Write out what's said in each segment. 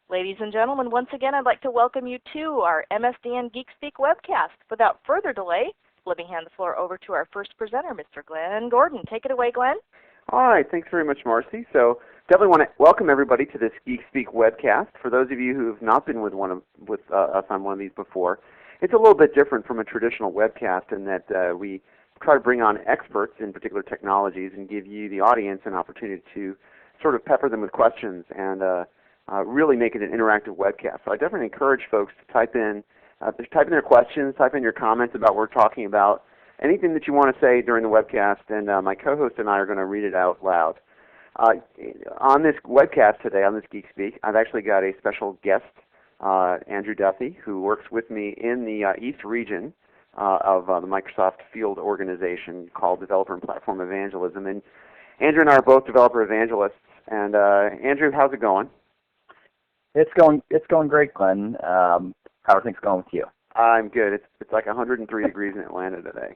Ladies and gentlemen, once again, I'd like to welcome you to our MSDN GeekSpeak webcast. Without further delay, let me hand the floor over to our first presenter, Mr. Glenn Gordon. Take it away, Glenn. All right, thanks very much, Marcy. So definitely want to welcome everybody to this GeekSpeak webcast. For those of you who have not been with us on one of these before, it's a little bit different from a traditional webcast in that we try to bring on experts in particular technologies and give you, the audience, an opportunity to sort of pepper them with questions and really make it an interactive webcast. So I definitely encourage folks to type in their questions, type in your comments about what we're talking about, anything that you want to say during the webcast, and my co-host and I are going to read it out loud. On this webcast today, on this GeekSpeak, I've actually got a special guest, Andrew Duffy, who works with me in the East region of the Microsoft Field organization called Developer and Platform Evangelism. And Andrew and I are both developer evangelists. And Andrew, how's it going? It's going great, Glenn. How are things going with you? I'm good. It's like 103 degrees in Atlanta today.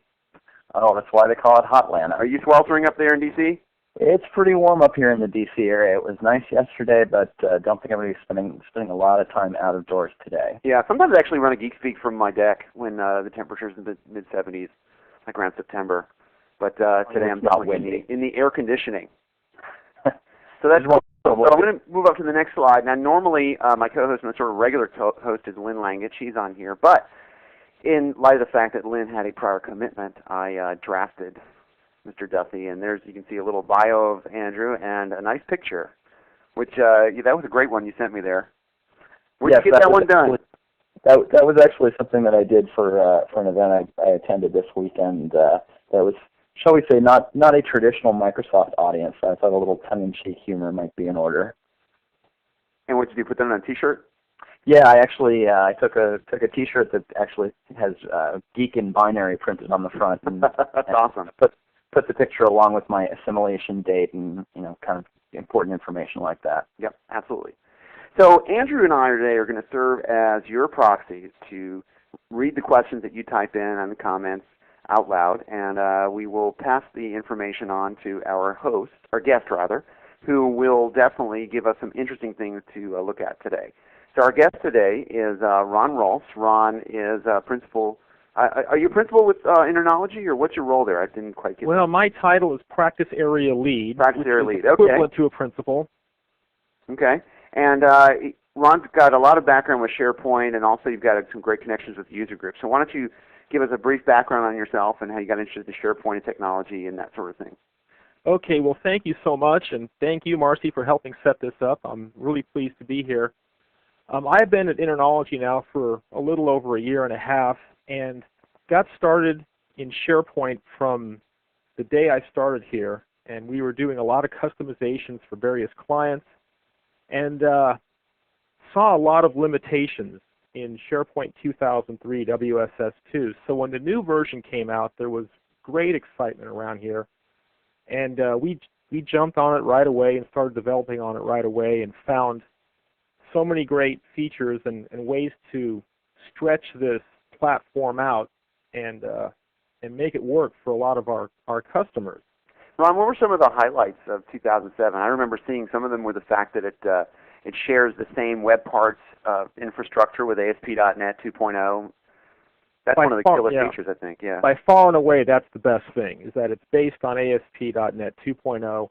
Oh, that's why they call it Hotland. Are you sweltering up there in D.C.? It's pretty warm up here in the D.C. area. It was nice yesterday, but don't think I'm going to be spending a lot of time out of doors today. Yeah, sometimes I actually run a GeekSpeak from my deck when the temperature's in the mid-70s, like around September. But today I'm definitely in the air conditioning. So that's cool. So I'm going to move up to the next slide. Now, normally my co-host, my sort of regular host, is Lynn Langett. She's on here. But in light of the fact that Lynn had a prior commitment, I drafted Mr. Duffy, and you can see a little bio of Andrew and a nice picture, which that was a great one you sent me there. Where'd you get that one done? That was actually something that I did for an event I attended this weekend. That was, shall we say, not a traditional Microsoft audience. I thought a little tongue-in-cheek humor might be in order. And what did you do, put that on a T-shirt? Yeah, I actually I took a T-shirt that actually has geek and binary printed on the front. And, that's awesome. Put the picture along with my assimilation date and kind of important information like that. Yep, absolutely. So Andrew and I today are going to serve as your proxies to read the questions that you type in on the comments out loud, and we will pass the information on to our host, our guest rather, who will definitely give us some interesting things to look at today. So our guest today is Ron Rolfs. Ron is principal. Are you a principal with Internology, or what's your role there? I didn't quite get that. Well, my title is Practice Area Lead. Practice Area Lead, okay. Equivalent to a principal. Okay. And Ron's got a lot of background with SharePoint, and also you've got some great connections with user groups. So why don't you give us a brief background on yourself and how you got interested in SharePoint and technology and that sort of thing. Okay, well, thank you so much, and thank you, Marcy, for helping set this up. I'm really pleased to be here. I've been at Internology now for a little over a year and a half, and got started in SharePoint from the day I started here, and we were doing a lot of customizations for various clients, and saw a lot of limitations in SharePoint 2003 WSS2. So when the new version came out, there was great excitement around here, and we jumped on it right away and started developing on it right away, and found so many great features and ways to stretch this platform out and make it work for a lot of our customers. Ron, what were some of the highlights of 2007? I remember seeing some of them were the fact that it shares the same web parts infrastructure with ASP.NET 2.0. That's one of the killer features, I think. Yeah. By far and away, that's the best thing, is that it's based on ASP.NET 2.0.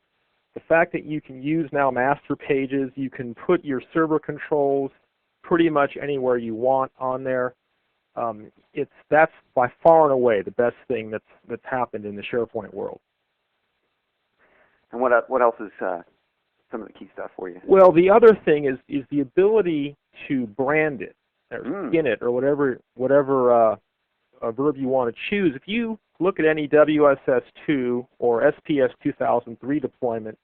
The fact that you can use now master pages, you can put your server controls pretty much anywhere you want on there. That's by far and away the best thing that's happened in the SharePoint world. And what else is some of the key stuff for you? Well, the other thing is the ability to brand it or skin it or whatever verb you want to choose. If you look at any WSS2 or SPS 2003 deployment,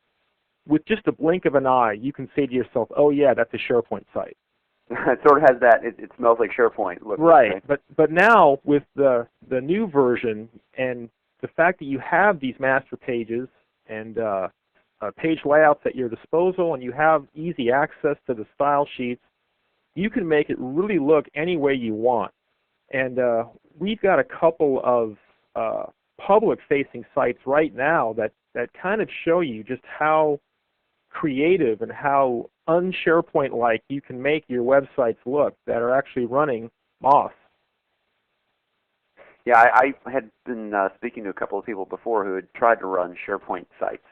with just a blink of an eye, you can say to yourself, "Oh yeah, that's a SharePoint site." It sort of has that. It smells like SharePoint. Right, but now with the new version and the fact that you have these master pages and page layouts at your disposal, and you have easy access to the style sheets, you can make it really look any way you want. And we've got a couple of public-facing sites right now that kind of show you just how creative and how un-SharePoint-like you can make your websites look that are actually running MOS. Yeah, I had been speaking to a couple of people before who had tried to run SharePoint sites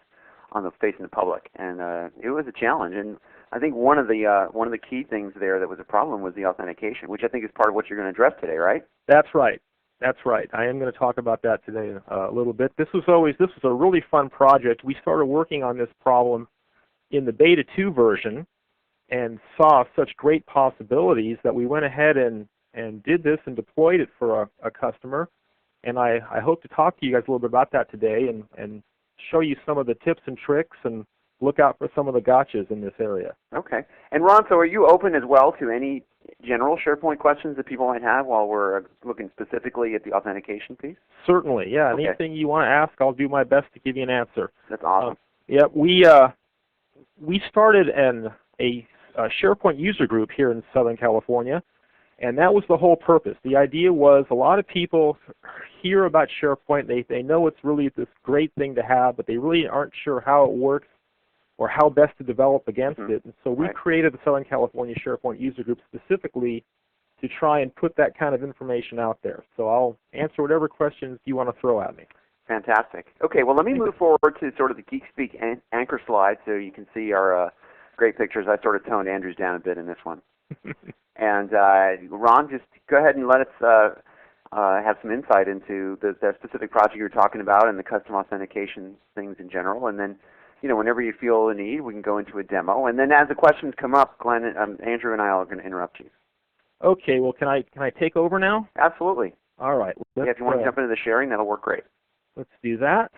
on the facing the public, and it was a challenge. And I think one of the key things there that was a problem was the authentication, which I think is part of what you're going to address today, right? That's right. That's right. I am going to talk about that today a little bit. This was a really fun project. We started working on this problem in the Beta 2 version and saw such great possibilities that we went ahead and did this and deployed it for a customer. And I hope to talk to you guys a little bit about that today and show you some of the tips and tricks and look out for some of the gotchas in this area. Okay. And Ron, so are you open as well to any general SharePoint questions that people might have while we're looking specifically at the authentication piece? Certainly, yeah. Okay. Anything you want to ask, I'll do my best to give you an answer. That's awesome. Yeah, we started a SharePoint user group here in Southern California, and that was the whole purpose. The idea was a lot of people hear about SharePoint. They know it's really this great thing to have, but they really aren't sure how it works or how best to develop against it. And so we created the Southern California SharePoint user group specifically to try and put that kind of information out there. So I'll answer whatever questions you want to throw at me. Fantastic. Okay, well, let me move forward to sort of the geekSpeak anchor slide so you can see our great pictures. I sort of toned Andrew's down a bit in this one. And Ron, just go ahead and let us have some insight into the specific project you're talking about and the custom authentication things in general. And then, whenever you feel the need, we can go into a demo. And then as the questions come up, Glenn, Andrew and I are going to interrupt you. Okay, well, can I take over now? Absolutely. All right. Yeah, if you want to jump into the sharing, that'll work great. Let's do that.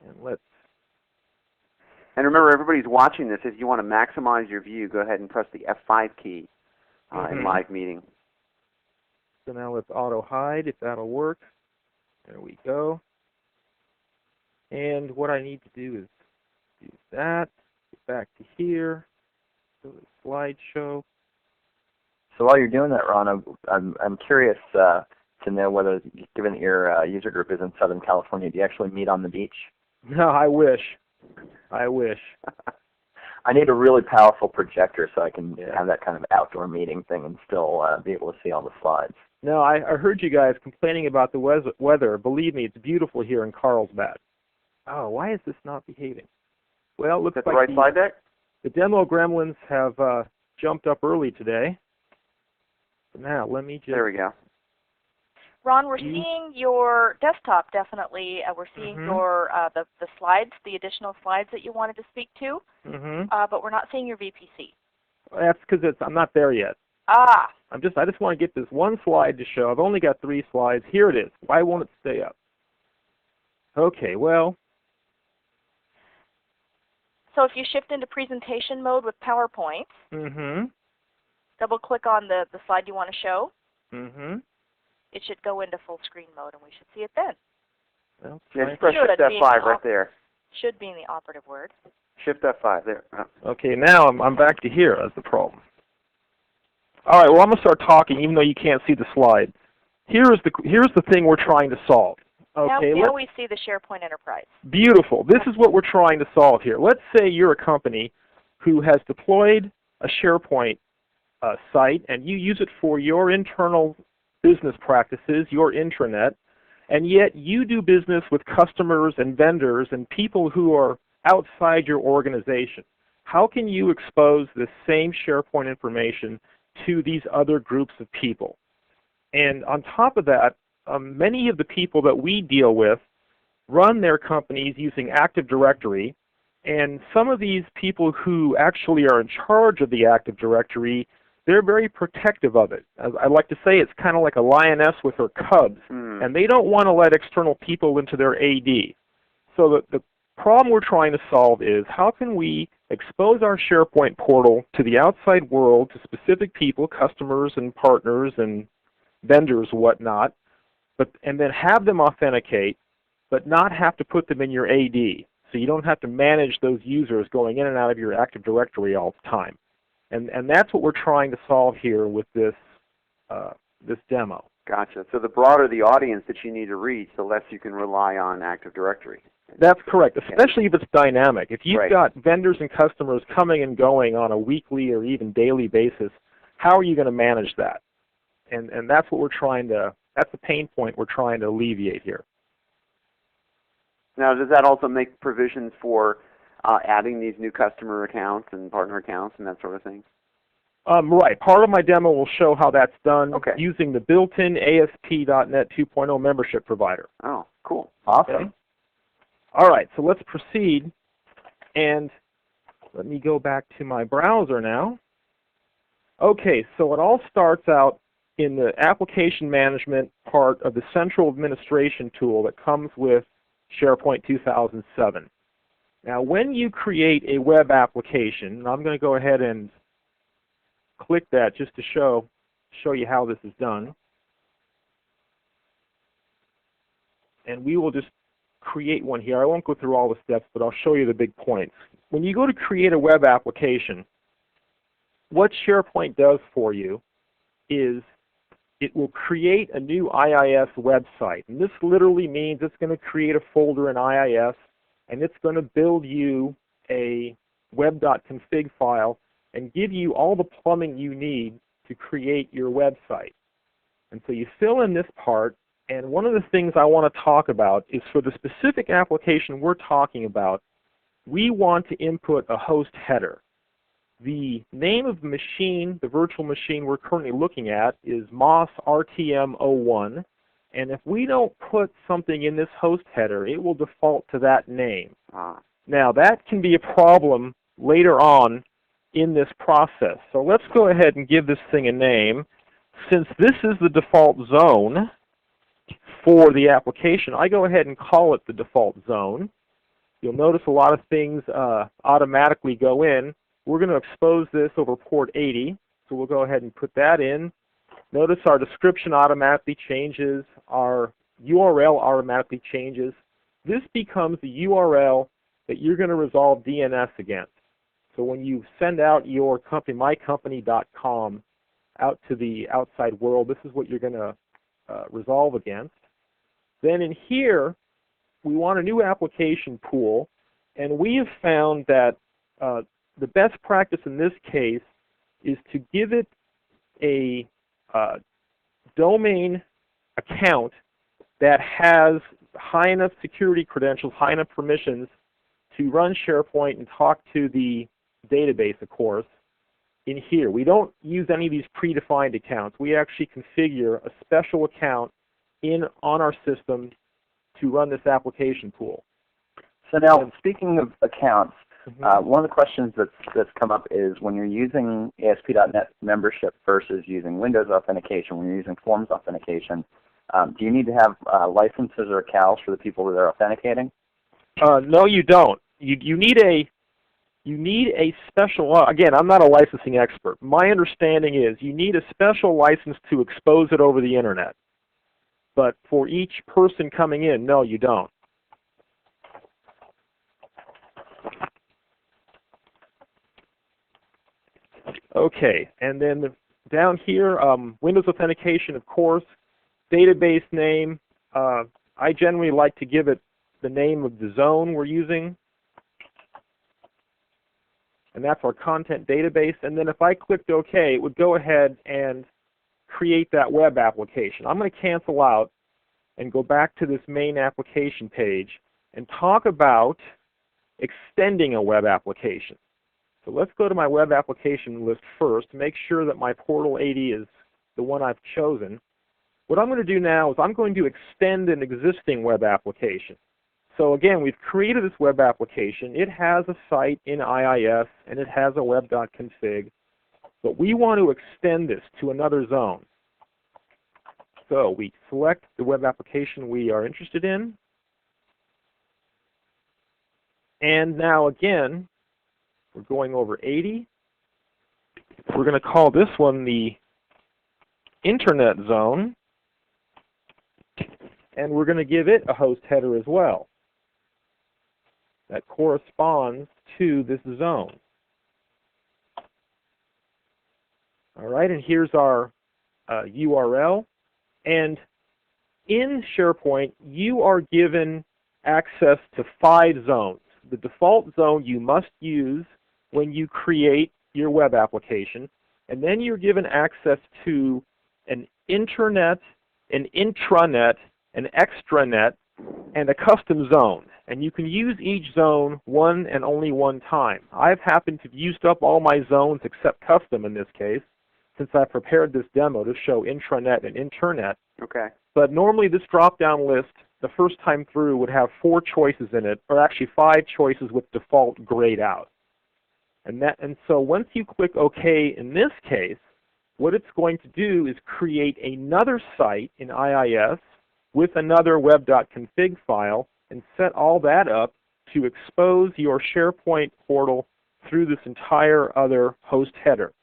And remember, everybody's watching this. If you want to maximize your view, go ahead and press the F5 key in live meeting. So now let's auto hide if that'll work. There we go. And what I need to do is do that. Get back to here. Go to the slideshow. So while you're doing that, Ron, I'm curious to know whether, given that your user group is in Southern California, do you actually meet on the beach? No, I wish. I wish. I need a really powerful projector so I can have that kind of outdoor meeting thing and still be able to see all the slides. No, I heard you guys complaining about the weather. Believe me, it's beautiful here in Carlsbad. Oh, why is this not behaving? Well, it looks like the right slide deck? The demo gremlins have jumped up early today. So now, let me just... There we go. Ron, we're seeing your desktop, definitely. We're seeing your the slides, the additional slides that you wanted to speak to, but we're not seeing your VPC. That's because I'm not there yet. Ah. I just want to get this one slide to show. I've only got 3 slides. Here it is. Why won't it stay up? Okay, well. So if you shift into presentation mode with PowerPoint, double-click on the slide you want to show. It should go into full screen mode, and we should see it then. Well, yeah, just press Shift F5 right there. Should be in the operative word. Shift F5 there. Okay, now I'm back to here. That's the problem. All right, well, I'm going to start talking, even though you can't see the slide. Here's the thing we're trying to solve. Okay, now we see the SharePoint Enterprise. Beautiful. This is what we're trying to solve here. Let's say you're a company who has deployed a SharePoint site, and you use it for your internal business practices, your intranet, and yet you do business with customers and vendors and people who are outside your organization. How can you expose the same SharePoint information to these other groups of people? And on top of that, many of the people that we deal with run their companies using Active Directory, and some of these people who actually are in charge of the Active Directory, they're very protective of it. As I like to say, it's kind of like a lioness with her cubs, and they don't want to let external people into their AD. So the problem we're trying to solve is how can we expose our SharePoint portal to the outside world, to specific people, customers and partners and vendors and whatnot, and then have them authenticate, but not have to put them in your AD. So you don't have to manage those users going in and out of your Active Directory all the time. And that's what we're trying to solve here with this this demo. Gotcha. So the broader the audience that you need to reach, the less you can rely on Active Directory. That's correct, especially if it's dynamic. If you've Right. got vendors and customers coming and going on a weekly or even daily basis, how are you going to manage that? And that's what we're trying to, that's the pain point we're trying to alleviate here. Now, does that also make provisions for adding these new customer accounts and partner accounts and that sort of thing? Right. Part of my demo will show how that's done using the built-in ASP.NET 2.0 membership provider. Oh, cool. Awesome. Okay. All right, so let's proceed. And let me go back to my browser now. Okay, so it all starts out in the application management part of the central administration tool that comes with SharePoint 2007. Now, when you create a web application, and I'm going to go ahead and click that just to show you how this is done. And we will just create one here. I won't go through all the steps, but I'll show you the big points. When you go to create a web application, what SharePoint does for you is it will create a new IIS website. And this literally means it's going to create a folder in IIS, and it's going to build you a web.config file and give you all the plumbing you need to create your website. And so you fill in this part, and one of the things I want to talk about is for the specific application we're talking about, we want to input a host header. The name of the machine, the virtual machine we're currently looking at, is MOS RTM01, and if we don't put something in this host header, it will default to that name. Now that can be a problem later on in this process. So let's go ahead and give this thing a name. Since this is the default zone for the application, I go ahead and call it the default zone. You'll notice a lot of things automatically go in. We're going to expose this over port 80, so we'll go ahead and put that in. Notice our description automatically changes, our URL automatically changes. This becomes the URL that you're going to resolve DNS against. So when you send out your company, mycompany.com, out to the outside world, this is what you're going to resolve against. Then in here, we want a new application pool, and we have found that the best practice in this case is to give it a domain account that has high enough security credentials, high enough permissions to run SharePoint and talk to the database, of course, in here. We don't use any of these predefined accounts. We actually configure a special account on our system to run this application pool. So now, speaking of accounts, one of the questions that's come up is when you're using ASP.NET membership versus using Windows authentication, when you're using Forms authentication, do you need to have licenses or accountals for the people that are authenticating? No, you don't. You need a special, again, I'm not a licensing expert. My understanding is you need a special license to expose it over the internet. But for each person coming in, no, you don't. Okay, and then down here, Windows authentication, of course, database name. I generally like to give it the name of the zone we're using, and that's our content database. And then if I clicked OK, it would go ahead and create that web application. I'm going to cancel out and go back to this main application page and talk about extending a web application. So let's go to my web application list first to make sure that my Portal 80 is the one I've chosen. What I'm going to do now is I'm going to extend an existing web application. So again, we've created this web application. It has a site in IIS and it has a web.config, but we want to extend this to another zone. So we select the web application we are interested in. And now again, we're going over 80. We're going to call this one the Internet Zone. And we're going to give it a host header as well that corresponds to this zone. All right, and here's our URL. And in SharePoint, you are given access to 5 zones. The default zone you must use when you create your web application, and then you're given access to an internet, an intranet, an extranet, and a custom zone. And you can use each zone one and only one time. I've happened to have used up all my zones except custom in this case, since I prepared this demo to show intranet and internet. Okay. But normally this drop-down list, the first time through, would have 4 choices in it, or actually 5 choices with default grayed out. And so once you click OK in this case, what it's going to do is create another site in IIS with another web.config file and set all that up to expose your SharePoint portal through this entire other host header.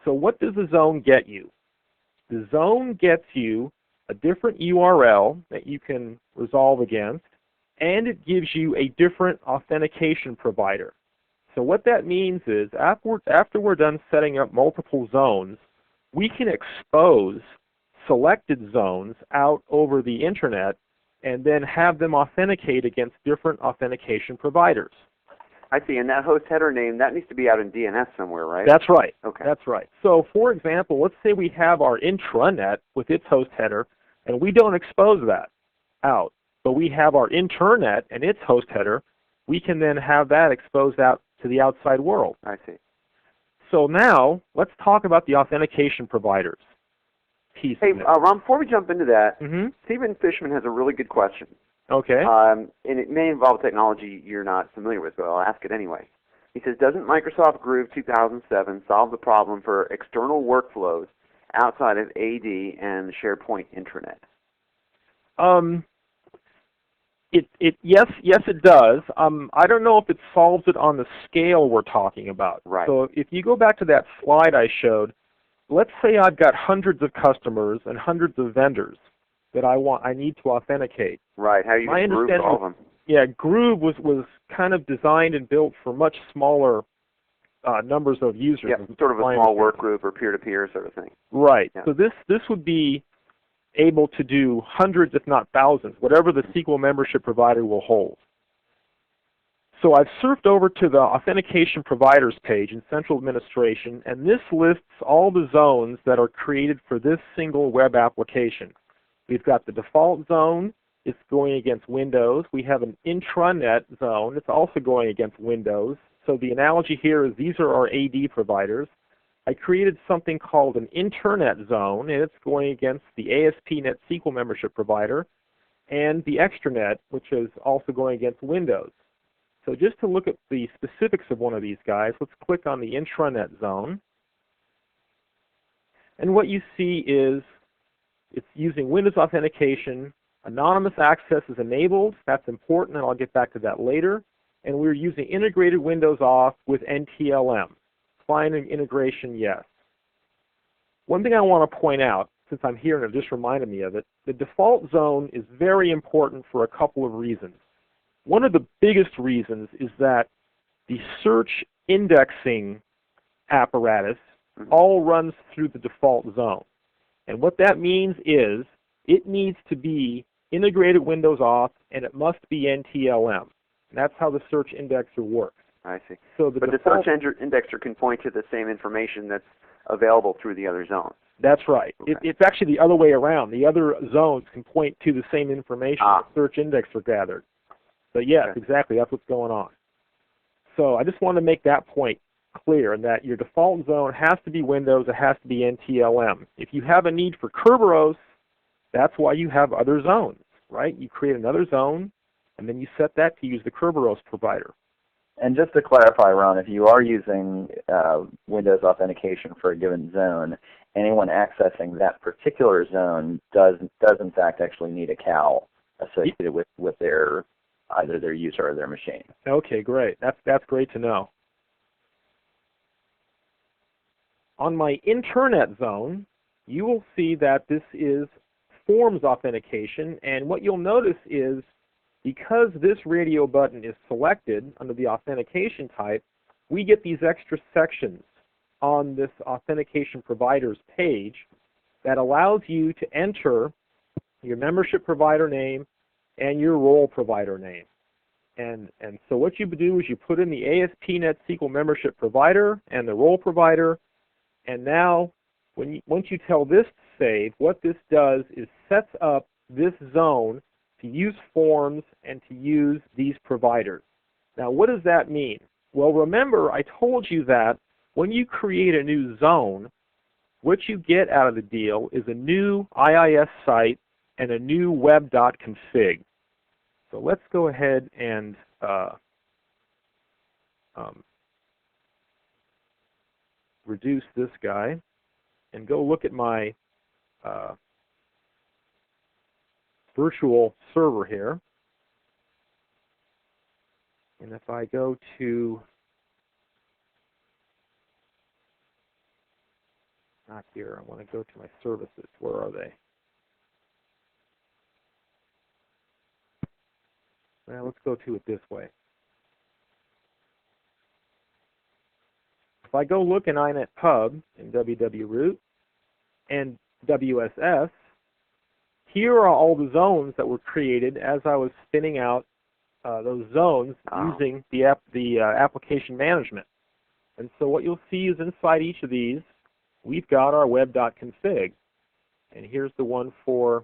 So what does the zone get you? The zone gets you a different URL that you can resolve against, and it gives you a different authentication provider. So what that means is after we're done setting up multiple zones, we can expose selected zones out over the internet and then have them authenticate against different authentication providers. I see. And that host header name, that needs to be out in DNS somewhere, right? That's right. Okay. That's right. So for example, let's say we have our intranet with its host header, and we don't expose that out, but we have our internet and its host header. We can then have that exposed out to the outside world. I see. So now, let's talk about the authentication providers piece. Hey, Ron, before we jump into that, Mm-hmm. Stephen Fishman has a really good question. Okay. And it may involve technology you're not familiar with, but I'll ask it anyway. He says, doesn't Microsoft Groove 2007 solve the problem for external workflows outside of AD and the SharePoint intranet? Yes, it does. I don't know if it solves it on the scale we're talking about. Right. So if you go back to that slide I showed, let's say I've got hundreds of customers and hundreds of vendors that I need to authenticate. Right. How you My group understanding all of them? Yeah, Groove was kind of designed and built for much smaller numbers of users. Yeah, sort of a small work group or peer-to-peer sort of thing. Right. Yeah. So this would be able to do hundreds, if not thousands, whatever the SQL membership provider will hold. So I've surfed over to the Authentication Providers page in Central Administration, and this lists all the zones that are created for this single web application. We've got the default zone. It's going against Windows. We have an intranet zone. It's also going against Windows. So the analogy here is these are our AD providers. I created something called an internet zone, and it's going against the ASP.NET SQL membership provider and the extranet, which is also going against Windows. So just to look at the specifics of one of these guys, let's click on the intranet zone. And what you see is it's using Windows authentication. Anonymous access is enabled. That's important, and I'll get back to that later. And we're using integrated Windows Auth with NTLM. Client integration, yes. One thing I want to point out, since I'm here and it just reminded me of it, the default zone is very important for a couple of reasons. One of the biggest reasons is that the search indexing apparatus all runs through the default zone. And what that means is it needs to be integrated Windows Auth, and it must be NTLM. And that's how the search indexer works. I see. So but the search indexer can point to the same information that's available through the other zones. That's right. Okay. It's actually the other way around. The other zones can point to the same information the search indexer gathered. So yes, okay. Exactly, that's what's going on. So I just want to make that point clear, and that your default zone has to be Windows, it has to be NTLM. If you have a need for Kerberos, that's why you have other zones, right? You create another zone, and then you set that to use the Kerberos provider. And just to clarify, Ron, if you are using Windows authentication for a given zone, anyone accessing that particular zone does in fact actually need a CAL associated with their either their user or their machine. Okay, great. That's great to know. On my internet zone, you will see that this is forms authentication, and what you'll notice is because this radio button is selected under the authentication type, we get these extra sections on this authentication providers page that allows you to enter your membership provider name and your role provider name. And so what you do is you put in the ASP.NET SQL membership provider and the role provider, and now once you tell this to save, what this does is sets up this zone to use forms and to use these providers. Now what does that mean? Well, remember I told you that when you create a new zone, what you get out of the deal is a new IIS site and a new web.config. So let's go ahead and reduce this guy and go look at my virtual server here. And if I go to, not here, I want to go to my services. Where are they? Well, let's go to it this way. If I go look in INET Pub in www-root and WSS, here are all the zones that were created as I was spinning out those zones using the application management. And so what you'll see is inside each of these, we've got our web.config. And here's the one for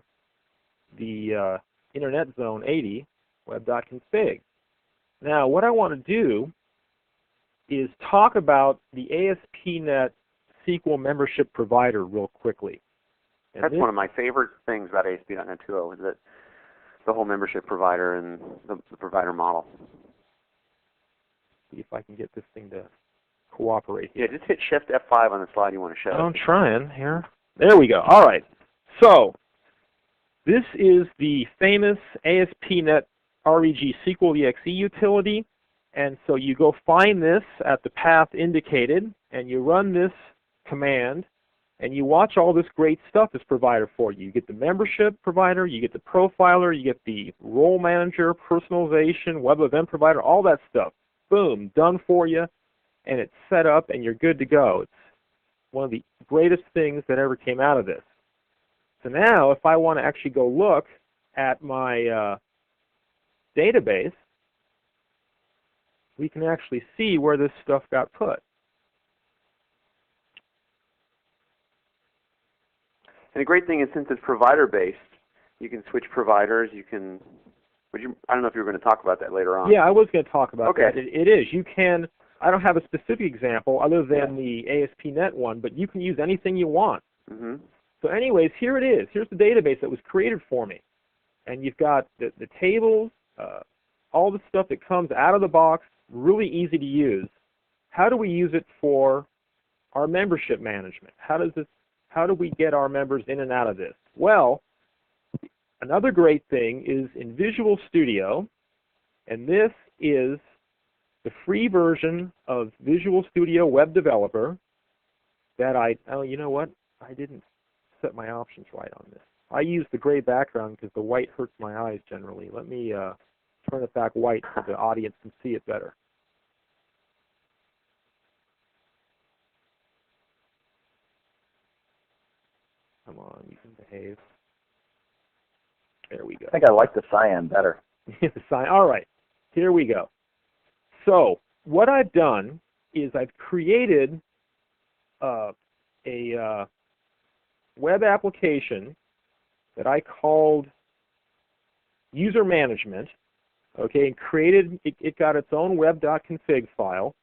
the Internet Zone 80, web.config. Now what I want to do is talk about the ASP.NET SQL membership provider real quickly. And that's one of my favorite things about ASP.NET 2.0 is that the whole membership provider and the provider model. See if I can get this thing to cooperate here. Yeah, just hit Shift F5 on the slide you want to show. I'm trying here. There we go. All right. So this is the famous ASP.NET REG SQL EXE utility. And so you go find this at the path indicated, and you run this command, and you watch all this great stuff that's provided for you. You get the membership provider, you get the profiler, you get the role manager, personalization, web event provider, all that stuff. Boom, done for you, and it's set up, and you're good to go. It's one of the greatest things that ever came out of this. So now, if I want to actually go look at my database, we can actually see where this stuff got put. And the great thing is, since it's provider-based, you can switch providers. You can. I don't know if you were going to talk about that later on. Yeah, I was going to talk about that. It is. You can. I don't have a specific example other than the ASP.NET one, but you can use anything you want. Mm-hmm. So, anyways, here it is. Here's the database that was created for me, and you've got the tables, all the stuff that comes out of the box. Really easy to use. How do we use it for our membership management? How do we get our members in and out of this? Well, another great thing is in Visual Studio, and this is the free version of Visual Studio Web Developer that oh, you know what? I didn't set my options right on this. I use the gray background because the white hurts my eyes generally. Let me turn it back white so the audience can see it better. Come on, you can behave. There we go. I think I like the cyan better. The cyan. All right, here we go. So what I've done is I've created a web application that I called User Management. Okay, and created. It got its own web.config file,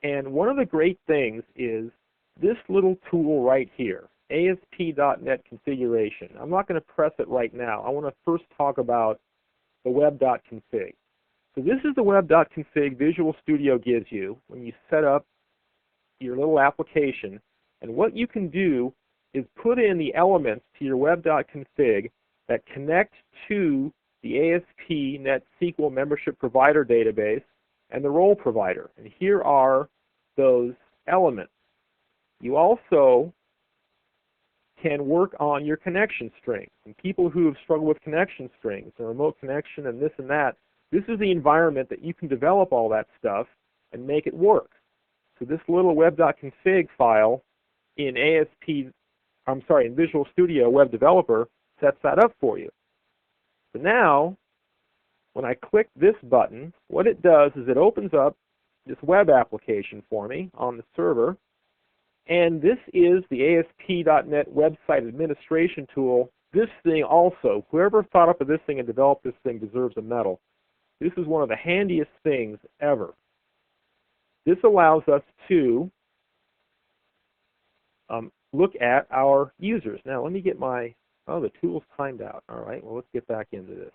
and one of the great things is this little tool right here. ASP.NET configuration. I'm not going to press it right now. I want to first talk about the web.config. So this is the web.config Visual Studio gives you when you set up your little application. And what you can do is put in the elements to your web.config that connect to the ASP.NET SQL membership provider database and the role provider. And here are those elements. You also can work on your connection strings. And people who have struggled with connection strings, and remote connection and this and that, this is the environment that you can develop all that stuff and make it work. So this little web.config file in ASP in Visual Studio Web Developer sets that up for you. So now, when I click this button, what it does is it opens up this web application for me on the server, and this is the ASP.NET Website Administration Tool. This thing also, whoever thought up of this thing and developed this thing deserves a medal. This is one of the handiest things ever. This allows us to look at our users. Now let me get my, oh, the tool's timed out. All right, well, let's get back into this.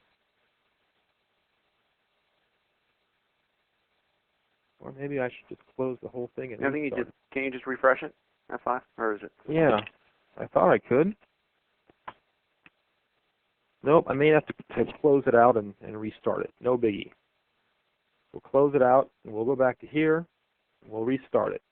Or maybe I should just close the whole thing and restart. Can you just refresh it, F5, or is it? Yeah, I thought I could. Nope, I may have to close it out and restart it. No biggie. We'll close it out, and we'll go back to here, and we'll restart it.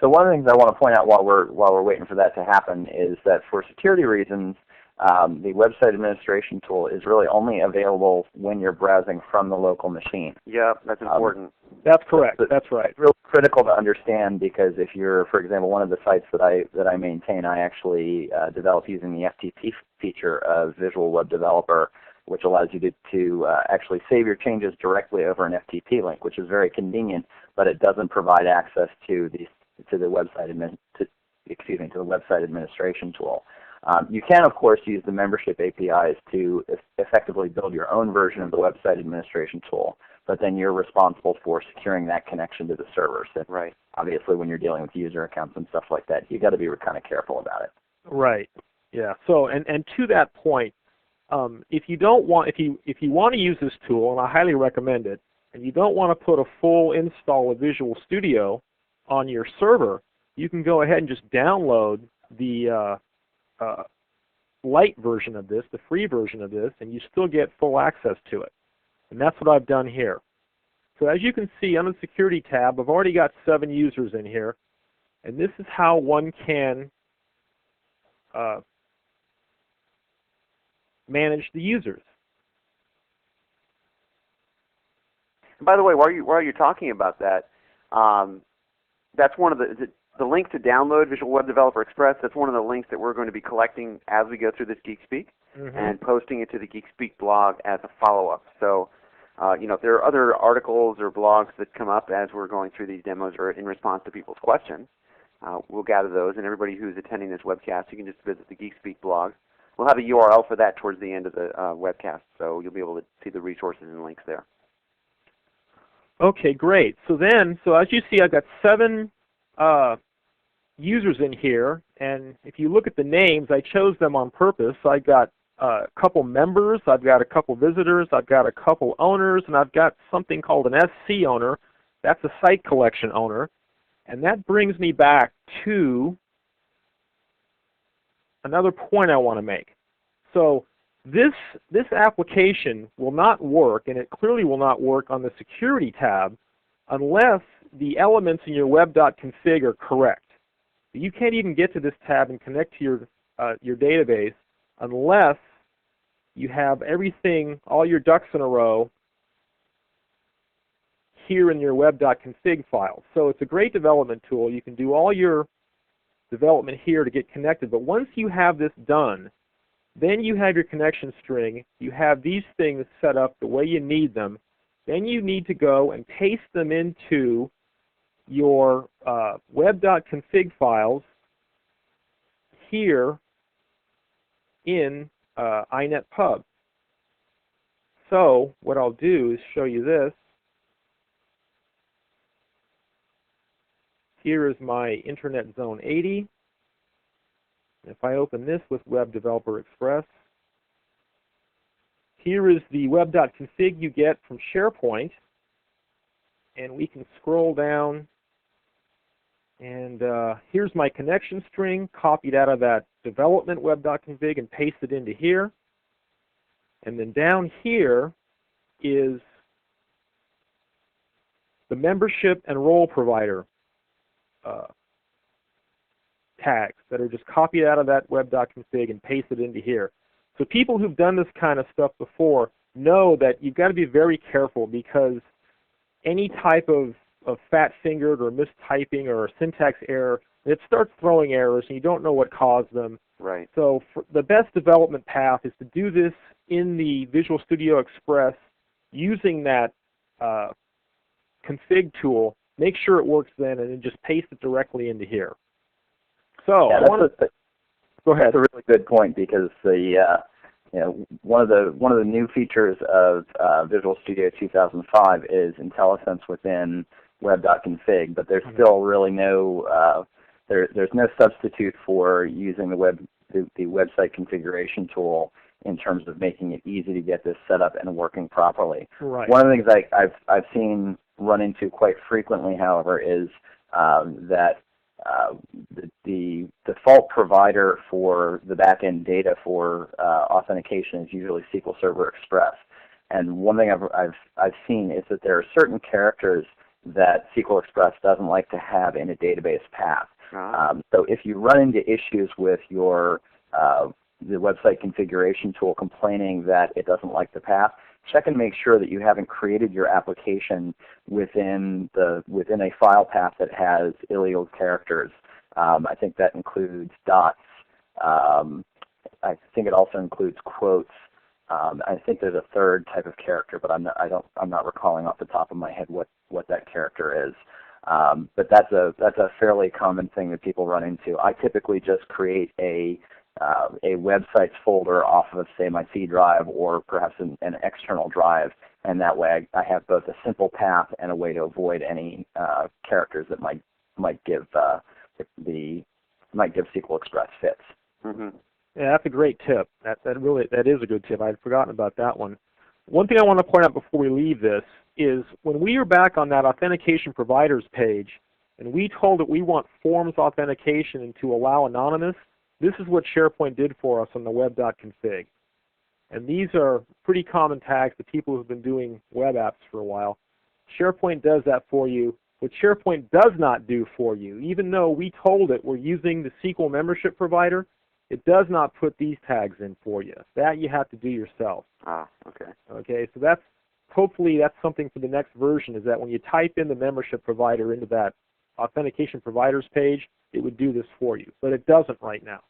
So one of the things I want to point out while we're waiting for that to happen is that for security reasons, the website administration tool is really only available when you're browsing from the local machine. Yeah, that's important. That's correct. That's right. It's really critical to understand, because if you're, for example, one of the sites that I maintain, I actually develop using the FTP feature of Visual Web Developer, which allows you to actually save your changes directly over an FTP link, which is very convenient, but it doesn't provide access to the website administration tool. You can, of course, use the membership APIs to effectively build your own version of the website administration tool, but then you're responsible for securing that connection to the servers. And right. Obviously, when you're dealing with user accounts and stuff like that, you got to be kind of careful about it. Right. Yeah. So, and to that point, if you want to use this tool, and I highly recommend it, and you don't want to put a full install of Visual Studio on your server, you can go ahead and just download the light version of this, the free version of this, and you still get full access to it. And that's what I've done here. So as you can see on the Security tab, I've already got 7 users in here, and this is how one can manage the users. And by the way, while you're talking about that, that's one of the link to download Visual Web Developer Express. That's one of the links that we're going to be collecting as we go through this geekSpeak, and posting it to the geekSpeak blog as a follow-up. So, if there are other articles or blogs that come up as we're going through these demos or in response to people's questions, we'll gather those. And everybody who's attending this webcast, you can just visit the geekSpeak blog. We'll have a URL for that towards the end of the webcast, so you'll be able to see the resources and links there. Okay, great. So as you see, I've got 7 users in here, and if you look at the names, I chose them on purpose. So I've got a couple members, I've got a couple visitors, I've got a couple owners, and I've got something called an SC owner. That's a site collection owner. And that brings me back to another point I want to make. So this application will not work, and it clearly will not work on the Security tab unless the elements in your web.config are correct. You can't even get to this tab and connect to your database unless you have everything, all your ducks in a row, here in your web.config file. So it's a great development tool. You can do all your development here to get connected, but once you have this done, then you have your connection string, you have these things set up the way you need them, then you need to go and paste them into your web.config files here in inetpub. So what I'll do is show you this. Here is my Internet Zone 80. If I open this with Web Developer Express, here is the web.config you get from SharePoint, and we can scroll down, and here's my connection string copied out of that development web.config and pasted into here. And then down here is the membership and role provider tags that are just copied out of that web.config and pasted into here. So people who've done this kind of stuff before know that you've got to be very careful, because any type of fat-fingered or mistyping or syntax error It starts throwing errors, and you don't know what caused them. Right. So the best development path is to do this in the Visual Studio Express using that config tool. Make sure it works then, and then just paste it directly into here. So yeah, go ahead. That's a really good point, because the one of the new features of Visual Studio 2005 is IntelliSense within web.config, but there's still really no there's no substitute for using the website configuration tool in terms of making it easy to get this set up and working properly. Right. One of the things I've seen run into quite frequently, however, is that the default provider for the backend data for authentication is usually SQL Server Express. And one thing I've seen is that there are certain characters that SQL Express doesn't like to have in a database path. So if you run into issues with your the website configuration tool complaining that it doesn't like the path, check and make sure that you haven't created your application within a file path that has illegal characters. I think that includes dots. I think it also includes quotes. I think there's a third type of character, but I'm not recalling off the top of my head what that character is. But that's a fairly common thing that people run into. I typically just create a websites folder off of, say, my C drive or perhaps an external drive, and that way I have both a simple path and a way to avoid any characters that might give SQL Express fits. Mm-hmm. Yeah, that's a great tip. That is a good tip. I'd forgotten about that one. One thing I want to point out before we leave this is when we are back on that authentication providers page and we told it we want forms authentication and to allow anonymous, this is what SharePoint did for us on the web.config. And these are pretty common tags to people who've been doing web apps for a while. SharePoint does that for you. What SharePoint does not do for you, even though we told it we're using the SQL membership provider, it does not put these tags in for you. That you have to do yourself. Okay. Okay, so hopefully that's something for the next version, is that when you type in the membership provider into that authentication providers page, it would do this for you, but it doesn't right now.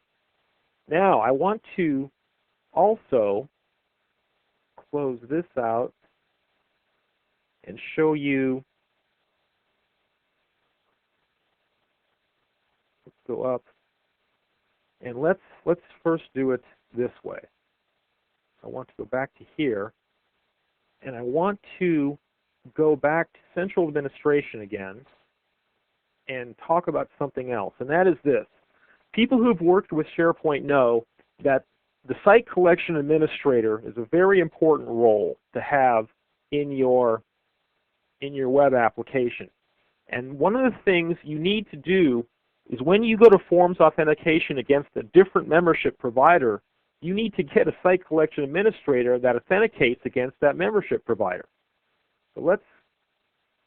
Now, I want to also close this out and show you. Let's go up, and let's first do it this way. I want to go back to here, and I want to go back to Central Administration again and talk about something else, and that is this. People who've worked with SharePoint know that the Site Collection Administrator is a very important role to have in your web application. And one of the things you need to do is when you go to forms authentication against a different membership provider, you need to get a Site Collection Administrator that authenticates against that membership provider. So let's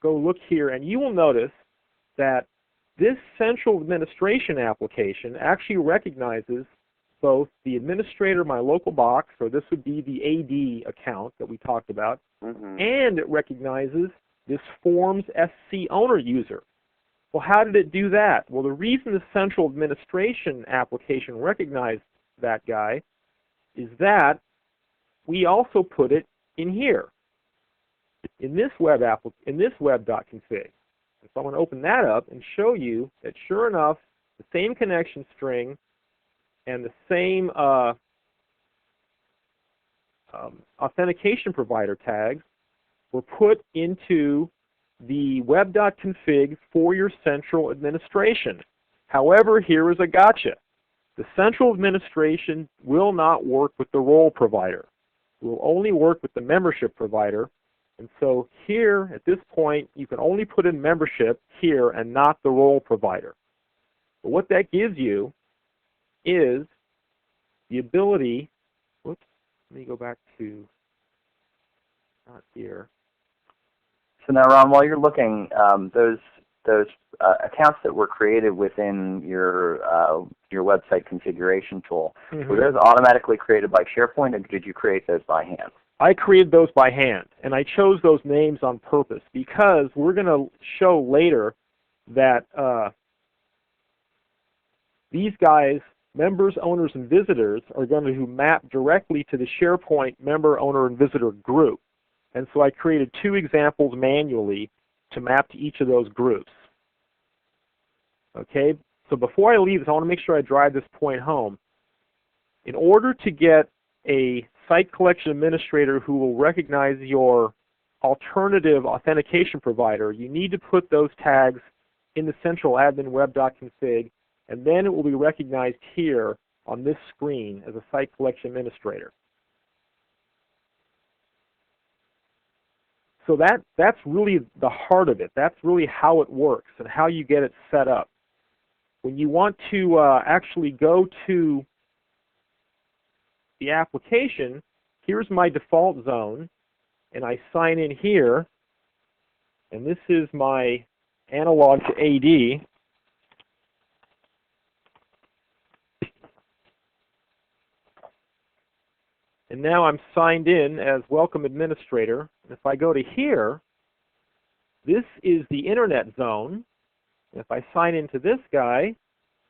go look here, and you will notice that this central administration application actually recognizes both the administrator, my local box, or this would be the AD account that we talked about, and it recognizes this Forms SC owner user. Well, how did it do that? Well, the reason the central administration application recognized that guy is that we also put it in here, in this web.config. So I'm going to open that up and show you that sure enough, the same connection string and the same authentication provider tags were put into the web.config for your central administration. However, here is a gotcha. The central administration will not work with the role provider. It will only work with the membership provider. And so here, at this point, you can only put in membership here and not the role provider. But what that gives you is the ability, whoops, let me go back to, not here. So now, Ron, while you're looking, those accounts that were created within your website configuration tool, were those automatically created by SharePoint, or did you create those by hand? I created those by hand, and I chose those names on purpose because we're going to show later that these guys, members, owners, and visitors, are going to map directly to the SharePoint member, owner, and visitor group. And so I created 2 examples manually to map to each of those groups. Okay, so before I leave this, I want to make sure I drive this point home. In order to get a site collection administrator who will recognize your alternative authentication provider, you need to put those tags in the central admin web.config, and then it will be recognized here on this screen as a site collection administrator. So that's really the heart of it. That's really how it works and how you get it set up. When you want to actually go to the application, here's my default zone, and I sign in here, and this is my analog to AD. And now I'm signed in as Welcome Administrator. And if I go to here, this is the Internet zone. And if I sign into this guy,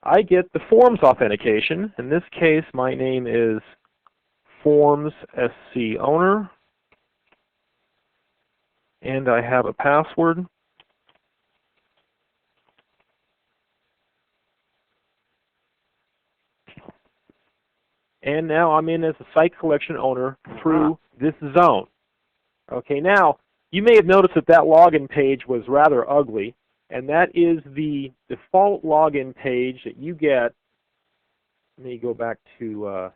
I get the Forms authentication. In this case, my name is Forms SC Owner. And I have a password. And now I'm in as a site collection owner through this zone. Okay, now you may have noticed that that login page was rather ugly, and that is the default login page that you get. Let me go back to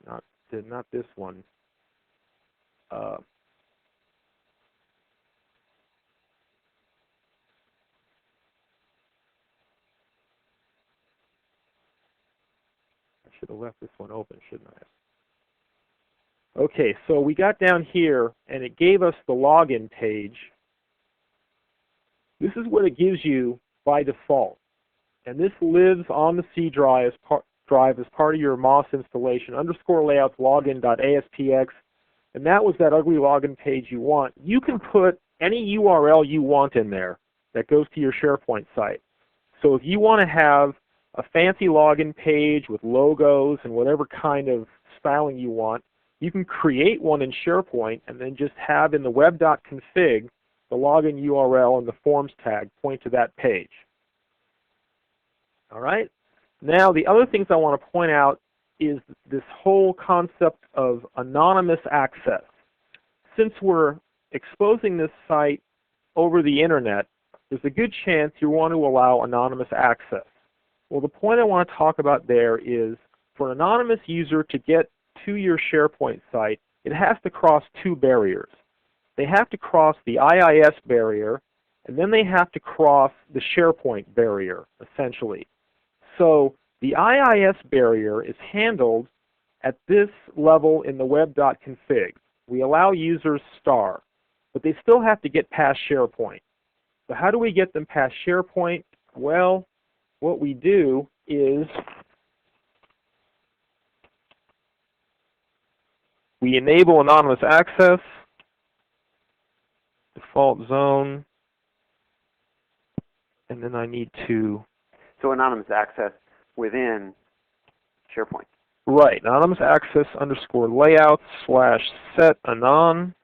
not this one. I should have left this one open, shouldn't I? Okay, so we got down here, and it gave us the login page. This is what it gives you by default. And this lives on the C drive as part of your MOS installation, _layouts login.aspx. And that was that ugly login page you want. You can put any URL you want in there that goes to your SharePoint site. So if you want to have a fancy login page with logos and whatever kind of styling you want, you can create one in SharePoint and then just have in the web.config the login URL and the forms tag point to that page. All right? Now, the other things I want to point out is this whole concept of anonymous access. Since we're exposing this site over the Internet, there's a good chance you want to allow anonymous access. Well, the point I want to talk about there is for an anonymous user to get to your SharePoint site, it has to cross 2 barriers. They have to cross the IIS barrier, and then they have to cross the SharePoint barrier, essentially. So the IIS barrier is handled at this level in the web.config. We allow users star, but they still have to get past SharePoint. So how do we get them past SharePoint? Well, what we do is we enable anonymous access, default zone, and then I need to... So anonymous access within SharePoint. Right, anonymous access _layouts /set anon.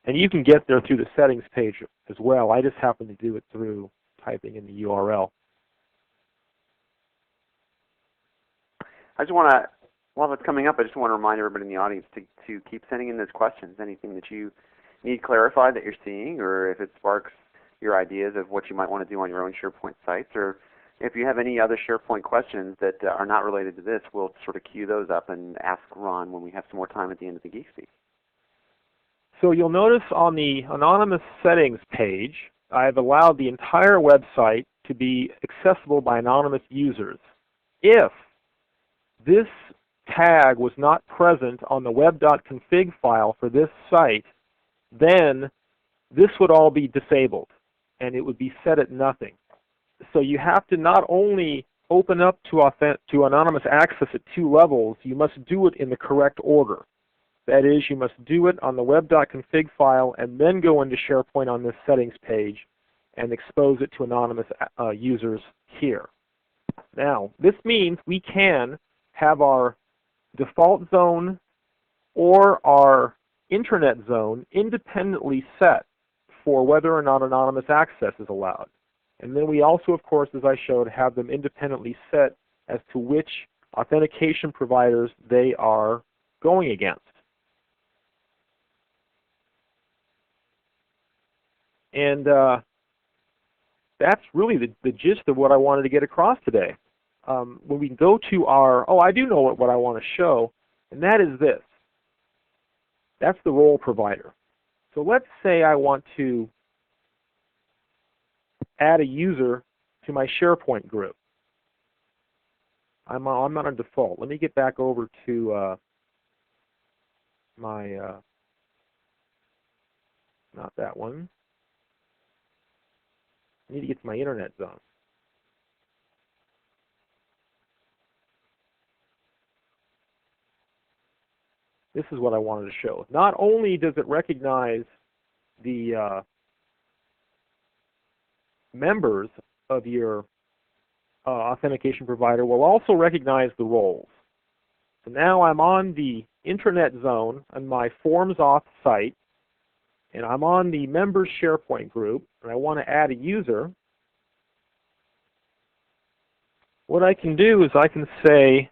And you can get there through the settings page as well. I just happen to do it through typing in the URL. I just want to, while it's coming up, I just want to remind everybody in the audience to keep sending in those questions. Anything that you need clarified that you're seeing, or if it sparks your ideas of what you might want to do on your own SharePoint sites, or if you have any other SharePoint questions that are not related to this, we'll sort of queue those up and ask Ron when we have some more time at the end of the geekSpeak. So you'll notice on the anonymous settings page, I've allowed the entire website to be accessible by anonymous users. If this tag was not present on the web.config file for this site, then this would all be disabled, and it would be set at nothing. So you have to not only open up to anonymous access at 2 levels, you must do it in the correct order. That is, you must do it on the web.config file and then go into SharePoint on this settings page and expose it to anonymous users here. Now, this means we can have our default zone or our internet zone independently set for whether or not anonymous access is allowed. And then we also, of course, as I showed, have them independently set as to which authentication providers they are going against. And that's really the gist of what I wanted to get across today. When we go to our, I do know what I want to show, and that is this. That's the role provider. So let's say I want to add a user to my SharePoint group. I'm not on default. Let me get back over to my, not that one. I need to get to my internet zone. This is what I wanted to show. Not only does it recognize the members of your authentication provider, will also recognize the roles. So now I'm on the internet zone on my Forms Auth site, and I'm on the members SharePoint group, and I want to add a user. What I can do is I can say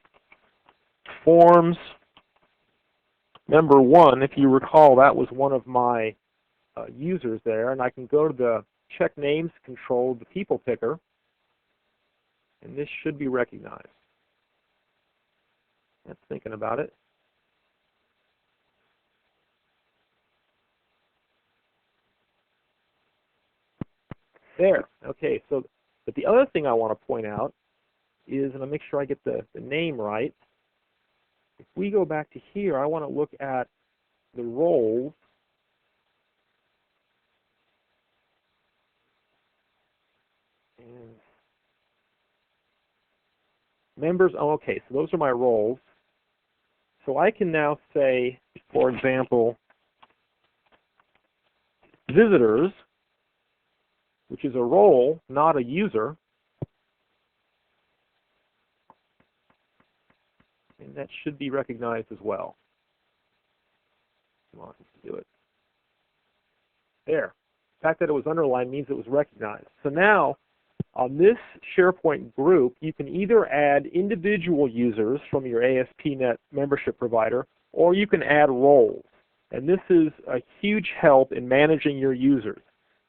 Forms Member 1. If you recall, that was one of my users there, and I can go to the Check Names control, the people picker, and this should be recognized. That's thinking about it. There. Okay, so, but the other thing I want to point out is, and I'll make sure I get the name right, if we go back to here, I want to look at the roles. And members, okay, so those are my roles. So I can now say, for example, visitors, which is a role, not a user. And that should be recognized as well. Come on, let's do it. There. The fact that it was underlined means it was recognized. So now, on this SharePoint group, you can either add individual users from your ASP.NET membership provider, or you can add roles. And this is a huge help in managing your users.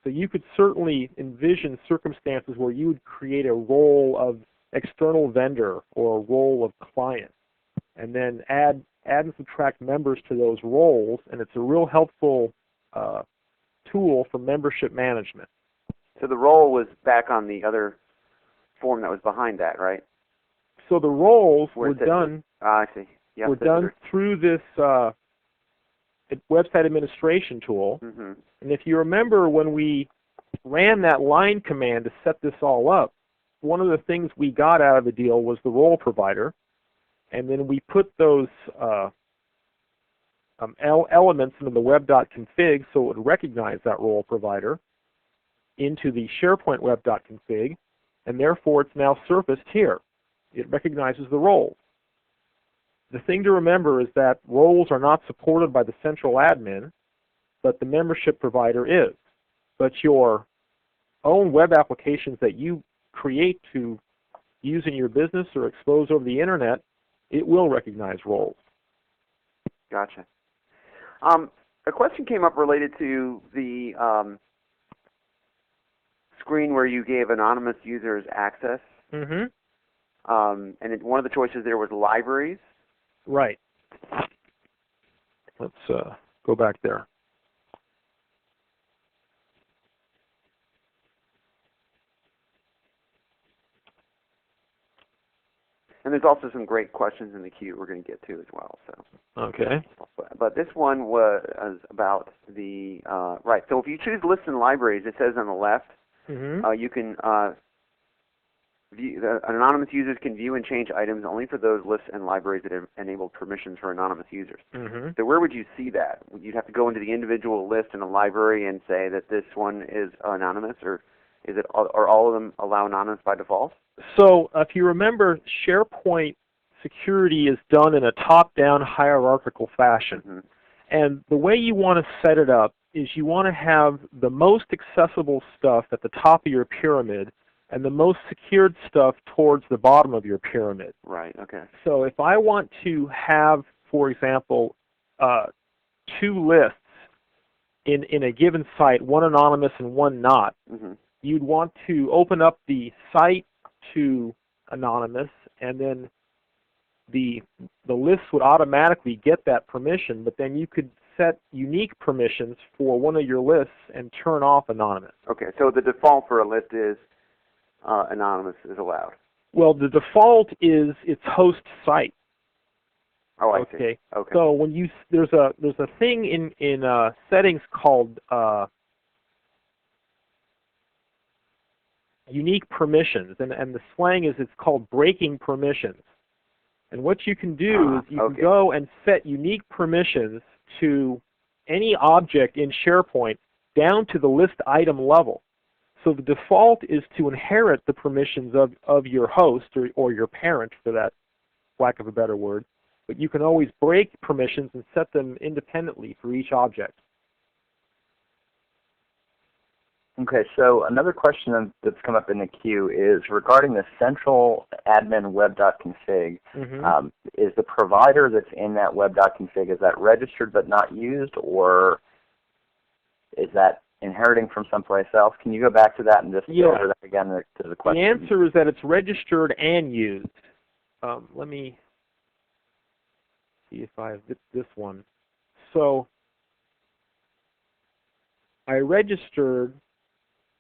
So you could certainly envision circumstances where you would create a role of external vendor or a role of client, and then add and subtract members to those roles, and it's a real helpful tool for membership management. So the role was back on the other form that was behind that, right? So the roles were done. I see. Yep, were done through this website administration tool. Mm-hmm. And if you remember when we ran that line command to set this all up, one of the things we got out of the deal was the role provider. And then we put those elements into the web.config so it would recognize that role provider into the SharePoint web.config, and therefore it's now surfaced here. It recognizes the roles. The thing to remember is that roles are not supported by the central admin, but the membership provider is. But your own web applications that you create to use in your business or expose over the internet, it will recognize roles. Gotcha. A question came up related to the screen where you gave anonymous users access. Mm-hmm. And one of the choices there was libraries. Right. Let's go back there. And there's also some great questions in the queue we're going to get to as well. So. Okay. But this one was about the, right, so if you choose lists and libraries, it says on the left, mm-hmm. You can, anonymous users can view and change items only for those lists and libraries that have enabled permissions for anonymous users. Mm-hmm. So where would you see that? You'd have to go into the individual list in a library and say that this one is anonymous, or is it, or all of them allow anonymous by default? So if you remember, SharePoint security is done in a top-down hierarchical fashion. And the way you want to set it up is you want to have the most accessible stuff at the top of your pyramid and the most secured stuff towards the bottom of your pyramid. Right, okay. So if I want to have, for example, 2 lists in a given site, one anonymous and one not, you'd want to open up the site to anonymous, and then the list would automatically get that permission, but then you could set unique permissions for one of your lists and turn off anonymous. Okay, so the default for a list is anonymous is allowed. Well, the default is its host site. Oh, I see. Okay. So when you there's a thing in settings called unique permissions, and the slang is it's called breaking permissions. And what you can do is you can go and set unique permissions to any object in SharePoint down to the list item level. So the default is to inherit the permissions of your host or your parent, for that lack of a better word. But you can always break permissions and set them independently for each object. Okay, so another question that's come up in the queue is regarding the central admin web.config. Is the provider that's in that web.config, is that registered but not used, or is that inheriting from someplace else? Can you go back to that and just answer that again to the question? The answer is that it's registered and used. Let me see if I have this one. So I registered.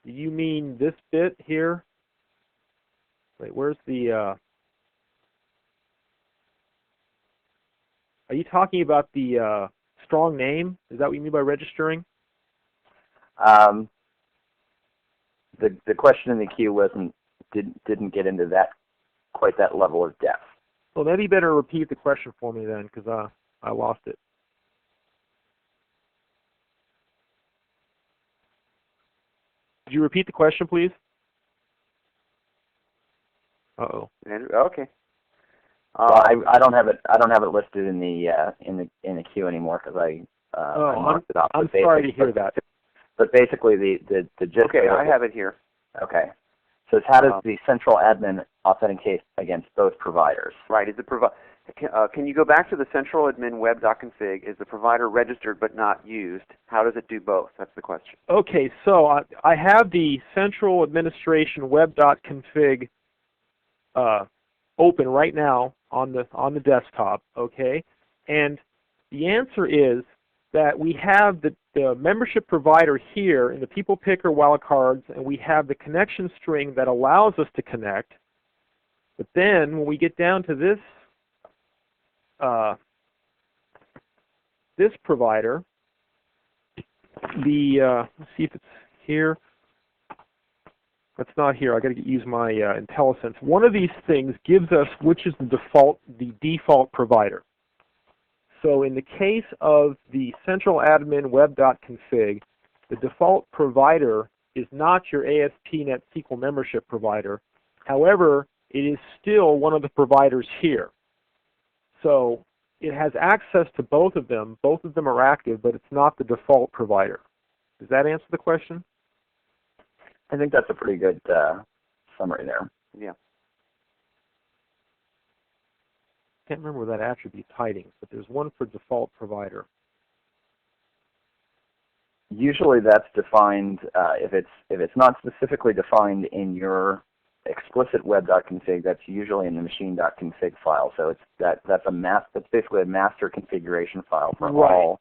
Do you mean this bit here? Wait, where's the... Are you talking about the strong name? Is that what you mean by registering? The question in the queue didn't get into quite that level of depth. Well, maybe you better repeat the question for me then, because I lost it. Could you repeat the question, please? Uh-oh. Okay. Well, I don't have it. I don't have it listed in the queue anymore because I marked it off. I'm sorry to hear that. But basically, the gist. Okay, I have it here. Okay. So it's how does the central admin authenticate against both providers? Right. Is the can you go back to the central admin web.config? Is the provider registered but not used? How does it do both? That's the question. Okay, so I have the central administration web.config open right now on the desktop. Okay, and the answer is that we have the membership provider here in the people picker wildcards, and we have the connection string that allows us to connect. But then when we get down to this this provider, let's see if it's here. That's not here. I got to use my IntelliSense. One of these things gives us which is the default provider. So in the case of the central admin web.config, the default provider is not your ASP.NET SQL membership provider. However, it is still one of the providers here. So it has access to both of them. Both of them are active, but it's not the default provider. Does that answer the question? I think that's a pretty good summary there. Yeah. I can't remember where that attribute's hiding, but there's one for default provider. Usually that's defined if it's not specifically defined in your explicit web.config, that's usually in the machine.config file. So that's basically a master configuration file for all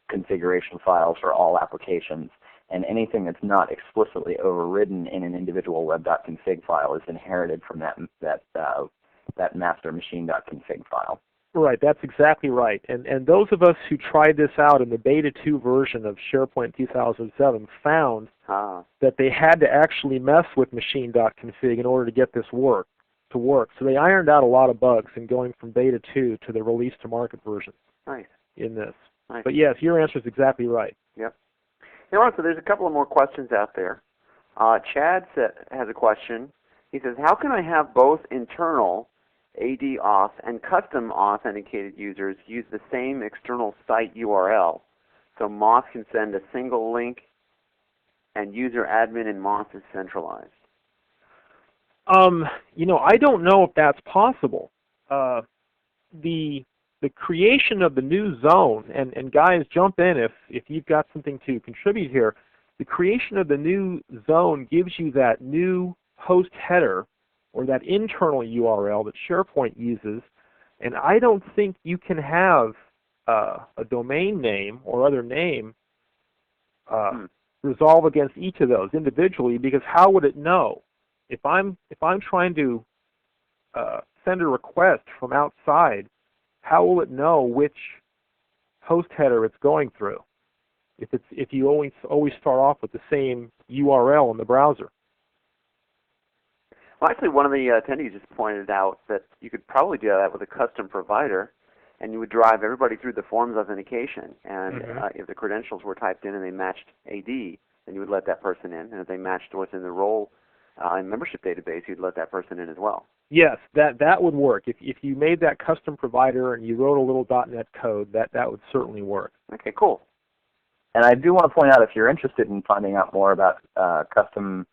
configuration files for all applications. And anything that's not explicitly overridden in an individual web.config file is inherited from that master machine.config file. Right, that's exactly right. And those of us who tried this out in the Beta 2 version of SharePoint 2007 found that they had to actually mess with machine.config in order to get this to work. So they ironed out a lot of bugs in going from Beta 2 to the release to market version in this. Nice. But yes, your answer is exactly right. Yep. Hey, Ron, so there's a couple of more questions out there. Chad has a question. He says, how can I have both internal AD auth and custom authenticated users use the same external site URL so Moth can send a single link and user admin in Moth is centralized? You know, I don't know if that's possible. The creation of the new zone, and guys, jump in if you've got something to contribute here. The creation of the new zone gives you that new host header or that internal URL that SharePoint uses, and I don't think you can have a domain name or other name resolve against each of those individually, because how would it know? If I'm trying to send a request from outside, how will it know which host header it's going through if you always start off with the same URL in the browser? Well, actually, one of the attendees just pointed out that you could probably do that with a custom provider, and you would drive everybody through the forms authentication. And if the credentials were typed in and they matched AD, then you would let that person in. And if they matched what's in the role and membership database, you'd let that person in as well. Yes, that would work. If you made that custom provider and you wrote a little .NET code, that would certainly work. Okay, cool. And I do want to point out, if you're interested in finding out more about custom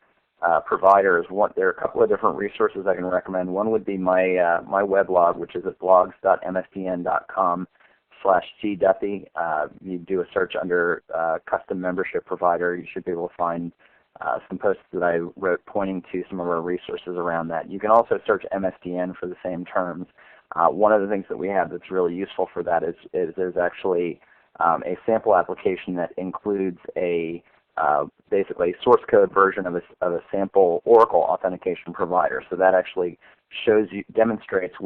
providers, there are a couple of different resources I can recommend. One would be my my weblog, which is at blogs.msdn.com/gduffy. You do a search under custom membership provider. You should be able to find some posts that I wrote pointing to some of our resources around that. You can also search MSDN for the same terms. One of the things that we have that's really useful for that is there's actually a sample application that includes basically a source code version of a sample Oracle authentication provider. So that actually demonstrates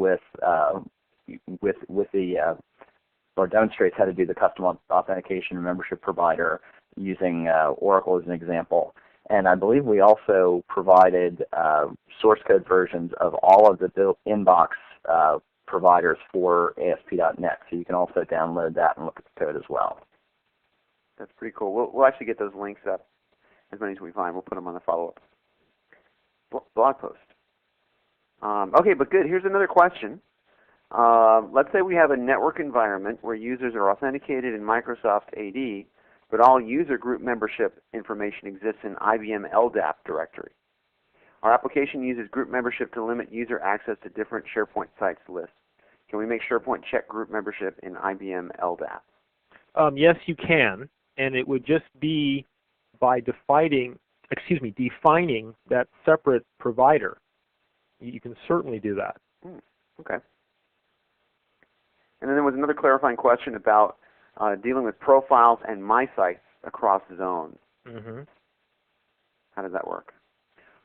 demonstrates how to do the custom authentication membership provider using Oracle as an example. And I believe we also provided source code versions of all of the built inbox providers for ASP.NET. So you can also download that and look at the code as well. That's pretty cool. We'll actually get those links up, as many as we find. We'll put them on the follow-up blog post. Okay, but good. Here's another question. Let's say we have a network environment where users are authenticated in Microsoft AD, but all user group membership information exists in IBM LDAP directory. Our application uses group membership to limit user access to different SharePoint sites lists. Can we make SharePoint check group membership in IBM LDAP? Yes, you can, and it would just be by defining that separate provider. You can certainly do that. Okay. And then there was another clarifying question about dealing with profiles and my sites across zones. How does that work?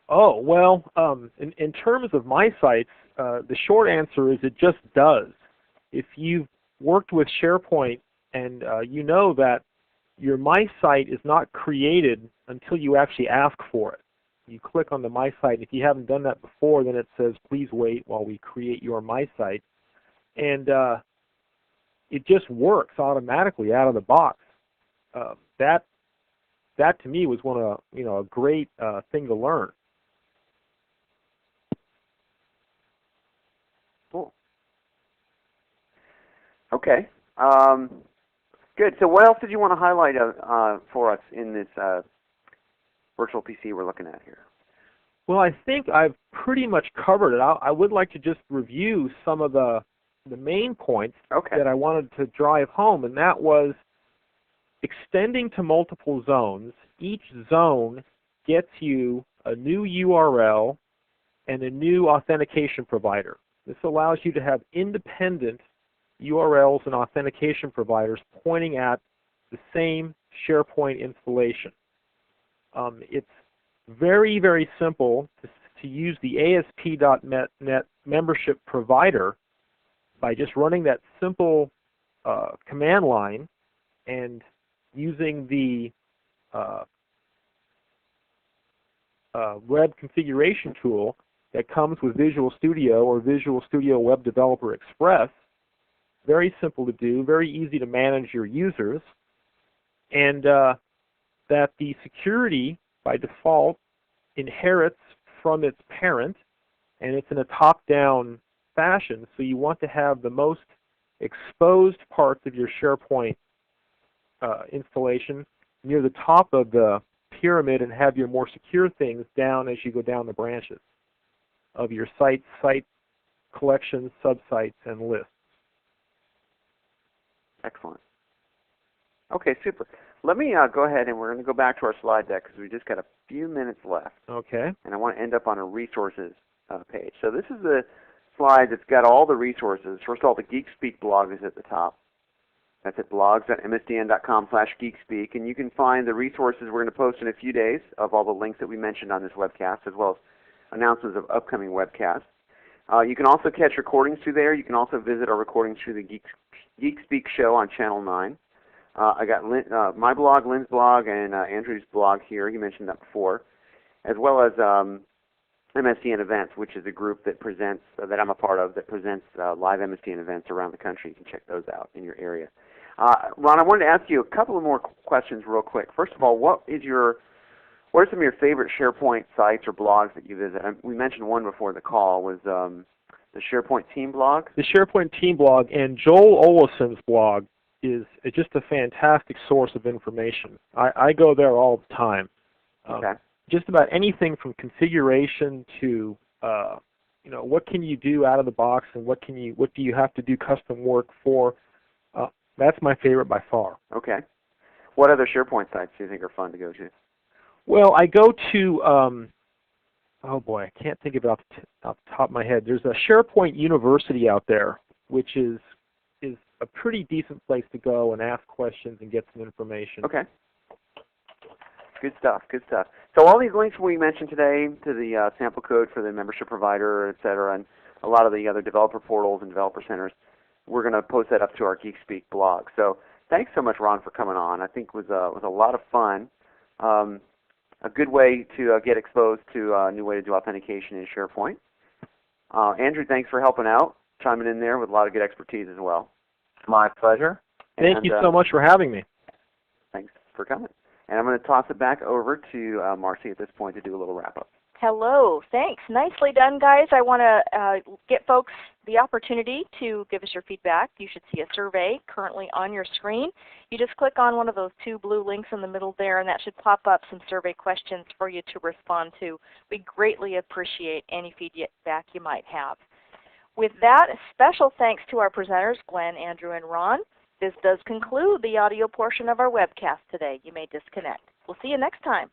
Oh, well, in terms of my sites, the short answer is it just does. If you've worked with SharePoint and you know that your My Site is not created until you actually ask for it. You click on the My Site. If you haven't done that before, then it says, please wait while we create your My Site. And it just works automatically out of the box. That to me was a great thing to learn. Cool. Okay. Good. So what else did you want to highlight for us in this virtual PC we're looking at here? Well, I think I've pretty much covered it. I would like to just review some of the main points that I wanted to drive home, and that was extending to multiple zones. Each zone gets you a new URL and a new authentication provider. This allows you to have independent URLs and authentication providers pointing at the same SharePoint installation. It's very, very simple to use the ASP.NET membership provider by just running that simple command line and using the web configuration tool that comes with Visual Studio or Visual Studio Web Developer Express. Very simple to do, very easy to manage your users, and that the security by default inherits from its parent, and it's in a top-down fashion, so you want to have the most exposed parts of your SharePoint installation near the top of the pyramid and have your more secure things down as you go down the branches of your site collections, subsites, and lists. Excellent. Okay, super. Let me go ahead and we're going to go back to our slide deck because we just got a few minutes left. Okay. And I want to end up on a resources page. So this is the slide that's got all the resources. First of all, the geekSpeak blog is at the top. That's at blogs.msdn.com/geekSpeak, and you can find the resources we're going to post in a few days of all the links that we mentioned on this webcast, as well as announcements of upcoming webcasts. You can also catch recordings through there. You can also visit our recordings through the geekSpeak show on Channel 9. I got my blog, Lynn's blog, and Andrew's blog here. He mentioned that before, as well as MSDN events, which is a group that presents, that I'm a part of, that presents live MSDN events around the country. You can check those out in your area. Ron, I wanted to ask you a couple of more questions real quick. First of all, what are some of your favorite SharePoint sites or blogs that you visit? We mentioned one before the call was the SharePoint team blog. The SharePoint team blog and Joel Olison's blog is just a fantastic source of information. I go there all the time. Okay. Just about anything from configuration to what can you do out of the box and what do you have to do custom work for. That's my favorite by far. Okay. What other SharePoint sites do you think are fun to go to? Well, I go to oh boy, I can't think of it off the top of my head. There's a SharePoint University out there, which is a pretty decent place to go and ask questions and get some information. Okay. Good stuff, good stuff. So all these links we mentioned today to the sample code for the membership provider, et cetera, and a lot of the other developer portals and developer centers, we're going to post that up to our geekSpeak blog. So thanks so much, Ron, for coming on. I think it was a lot of fun. A good way to get exposed to a new way to do authentication in SharePoint. Andrew, thanks for helping out, chiming in there with a lot of good expertise as well. My pleasure. Thank you so much for having me. Thanks for coming. And I'm going to toss it back over to Marcy at this point to do a little wrap-up. Hello. Thanks. Nicely done, guys. I want to get folks the opportunity to give us your feedback. You should see a survey currently on your screen. You just click on one of those two blue links in the middle there, and that should pop up some survey questions for you to respond to. We greatly appreciate any feedback you might have. With that, a special thanks to our presenters, Glenn, Andrew, and Ron. This does conclude the audio portion of our webcast today. You may disconnect. We'll see you next time.